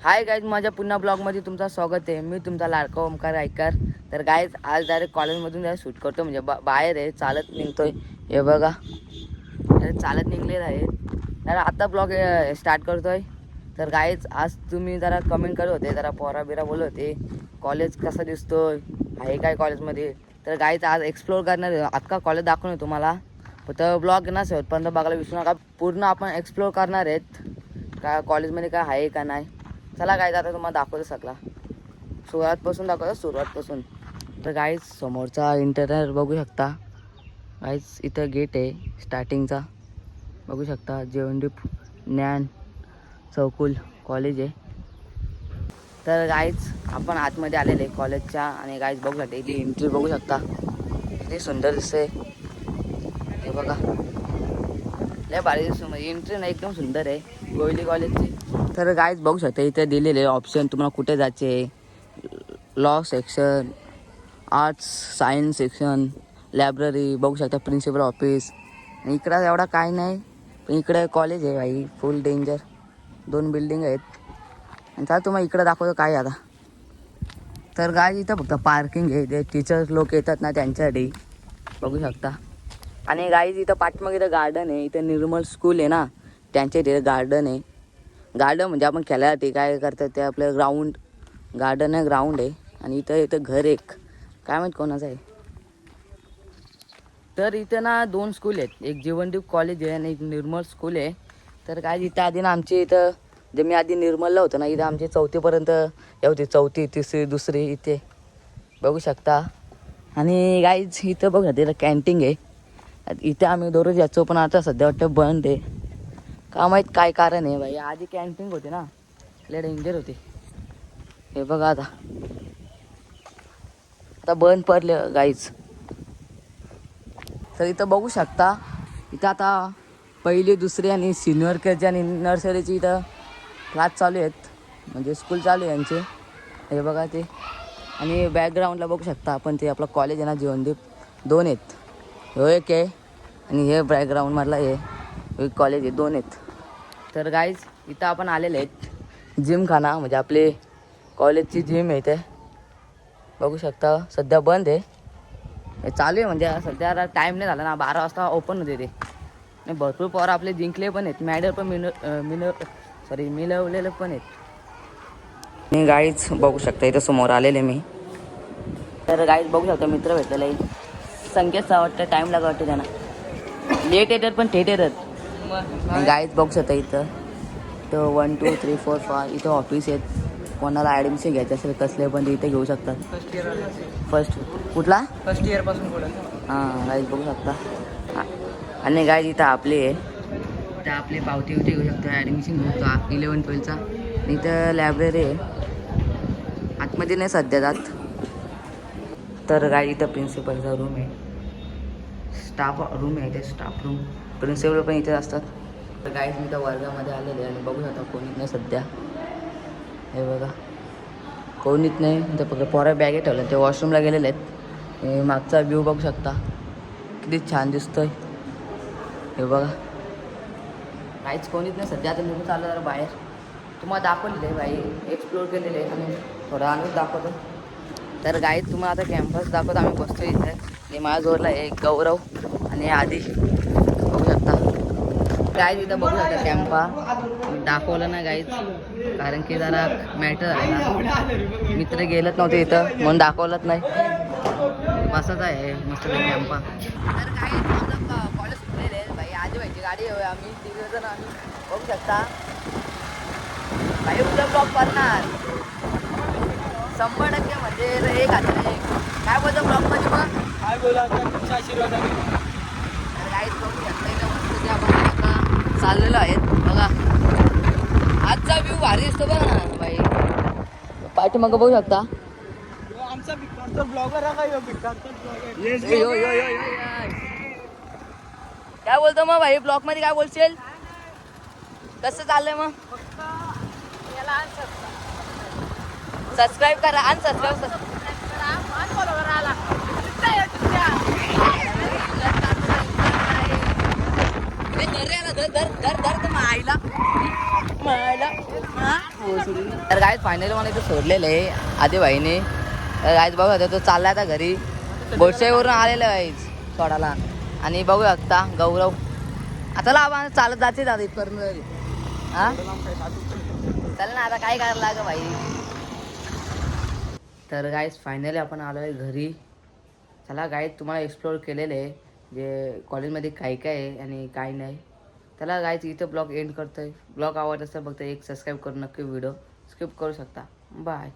Hi guys, माझ्या पुन्हा ब्लॉगमध्ये तुमचं स्वागत आहे. मी तुमचा लाडका ओमकार गायकर. तर गाईज आज डायरेक्ट कॉलेजमधून जरा शूट करतो, म्हणजे बाहेर आहे, चालत निघतोय. हे बघा, चालत निघलेलं आहे. तर आता ब्लॉग स्टार्ट करतोय. तर गाईज आज तुम्ही जरा कमेंट करत होते, जरा पोरा बिरा बोलत होते, कॉलेज कसं दिसतोय, आहे काय कॉलेजमध्ये. तर गाईज आज एक्सप्लोअर करणार आहे, अख्खा कॉलेज दाखवणार तुम्हाला. फक्त ब्लॉग ना शेवटपर्यंत बघायला विसरू नका. पूर्ण आपण एक्सप्लोअर करणार आहेत का कॉलेजमध्ये काय आहे का नाही. चला गाईज आता तुम्हाला दाखवतो सगळा, सुरुवातपासून. तर गाईज समोरचा इंटरनल बघू शकता. गाईज इथं गेट आहे स्टार्टिंगचा, बघू शकता. जेवणदीप ज्ञान चौकुल कॉलेज आहे. तर गाईज आपण आतमध्ये आलेले कॉलेजच्या, आणि गाईज बघू शकता इथे एंट्री बघू शकता, किती सुंदर दिसते. हे बघा, लय भारी दिसतो, म्हणजे एंट्री ना एकदम सुंदर आहे गोयली कॉलेजची. तर गाईज बघू शकता इथे दिलेले ऑप्शन तुम्हाला कुठे जायचे. Law section, arts science section, library बघू शकता, प्रिन्सिपल ऑफिस. इकडं एवढा काय नाही, पण इकडे कॉलेज आहे भाई, फुल डेंजर. 2 बिल्डिंग आहेत. आणि चला तुम्हाला इकडं दाखवतो काय आता. तर गाईज इथं फक्त पार्किंग आहे, ते टीचर्स लोक येतात ना त्यांच्यासाठी, बघू शकता. आणि गाईज इथं पाठीमागे इथं गार्डन आहे, इथं निर्मल स्कूल आहे ना, त्यांच्या इथे गार्डन आहे. गार्डन म्हणजे आपण खेळायसाठी काय करतात ते, आपलं ग्राउंड गार्डन आहे, ग्राउंड आहे. आणि इथं घर एक काय माहीत कोणाचं आहे. तर इथं ना 2 स्कूल आहेत, एक जीवनदीप कॉलेज आहे आणि एक निर्मल स्कूल आहे. तर काय इथं आधी ना आमची इथं, जे मी आधी निर्मलला होतो ना, इथं आमची 4थीपर्यंत होती, 4थी 3री 2री इथे बघू शकता. आणि गाईज इथं बघू शकता, इथं कॅन्टीन आहे. इथे आम्ही दररोज यायचो, पण आता सध्या वाटतं बंद आहे. का माहीत काय कारण आहे भाई. आधी कॅन्टीन होते ना, लय डेंजर होते. हे बघा आता बंद पडलं गाईज. तर इथं बघू शकता, इथं आता 1ली 2री आणि सिनियर केजी आणि नर्सरीची इथं क्लास चालू आहेत, म्हणजे स्कूल चालू आहे यांचे. हे बघा ते. आणि बॅकग्राऊंडला बघू शकता आपण, ते आपलं कॉलेज आहे ना जीवनदीप, 2 आहेत. हो एक आहे, आणि हे बॅकग्राऊंडमधला हे कॉलेज आहे, 2 आहेत. तर गाईज इथं आपण आलेले आहेत जिमखाना, म्हणजे आपले कॉलेजची जिम आहे. ते बघू शकता सध्या बंद आहे, हे चालू आहे, म्हणजे सध्या टाईम नाही झाला ना, 12 वाजता ओपन होते ते. आणि भरपूर पोरं आपले जिंकले पण आहेत, मॅडल पण मिळवलेले पण आहेत. मी गाईज बघू शकता इथं समोर आलेले मी. तर गाईज बघू शकता मित्र भेटलेला आहे, संकेतचा वाटतं, टाईम लागला वाटतं त्यांना, लेट येतात पण थेट येतात. गाईज बघू शकता इथं 1 2 3 4 5 इथं ऑफिस आहेत. कोणाला ॲडमिशन घ्यायचं असेल कसले पण इथे घेऊ शकतात. फर्स्ट कुठला फर्स्ट इयरपासून पुढे. हां गाईज बघू शकता. आणि गाईज इथं आपले आहे, इथं आपले पावती उठी घेऊ शकतो, ॲडमिशन घेऊ शकतो 11 12चा. इथं लायब्ररी आहे, आतमध्ये नाही सध्या जात. तर गाईज इथं प्रिन्सिपलचा रूम आहे, स्टाफ रूम आहे, इथे स्टाफ रूम, प्रिन्सिपल पण इथे असतात. तर गाईज मी इथं वर्गामध्ये आलेले आणि बघू शकता कोणीच नाही सध्या. हे बघा कोणीच नाही, इथं फक्त पोरा बॅगे ठेवल्या, ते वॉशरूमला गेलेले आहेत. हे मागचा व्ह्यू बघू शकता, किती छान दिसतोय. हे बघा काहीच कोणीच नाही सध्या. आता निघून चाललं जरा बाहेर, तुम्हाला दाखवलेलं आहे बाई, एक्सप्लोअर केलेलं आहे, आणि थोडं आणून दाखवतो. तर गाईज तुम्हाला आता कॅम्पस दाखवतो. आम्ही बसतो इथे, आणि माझ्या जोरला आहे गौरव आणि आधी बघू शकता. गाईज इथं बघू शकता कॅम्पा दाखवलं ना गाईज, कारण की जरा मॅटर आहे, मित्र गेलत नव्हते इथं म्हणून दाखवलंच नाही. बसत आहे मस्त कॅम्पा. तर काही आमचं कॉलेज सुटलेलं आहे भाई, आधी व्हायची गाडी आहे, आम्ही 3 जण आम्ही बघू शकता भाई. उद्या ब्लॉग करणार 100%, म्हणजे 1000 काय बोलतो ब्लॉगमध्ये मग काय बोला आशीर्वाद. तर काहीच बघू शकता इथं मस्त आपण आता चाललेलो आहेत. बघा आजचा व्ह्यू भारी दिसतो बघा ना भाई, पाठीमागं बघू शकता. आमचा ब्लॉगर आहे का, काय बोलतो मग भाई, ब्लॉग मध्ये काय बोलशील, कसं चाललंय मग. सबस्क्राईब करा, अनसबस्क्राईब करा. धर धर धर धर धर आईला तर गाईज फायनली मला इथं सोडलेलं आहे आधी भाईने. तर गाईज बघू आता तो चालला आता घरी. बोरशाईवरून आलेलं आहे गाईज सोडायला. आणि बघू शकता गौरव आता लावा चालत जाते दादा इथपर्यंत. हा चल ना आता काय करायला लाग भाई. तर गाईज फायनली आपण आलो आहे घरी. चला गाईज तुम्हाला एक्सप्लोअर केलेलं आहे जे कॉलेजमध्ये काय काय आहे आणि काय नाही. त्याला गाईज इथं ब्लॉग एंड करतोय. ब्लॉग आवडत असेल फक्त एक सबस्क्राईब करून नक्की व्हिडिओ स्किप करू शकता. बाय.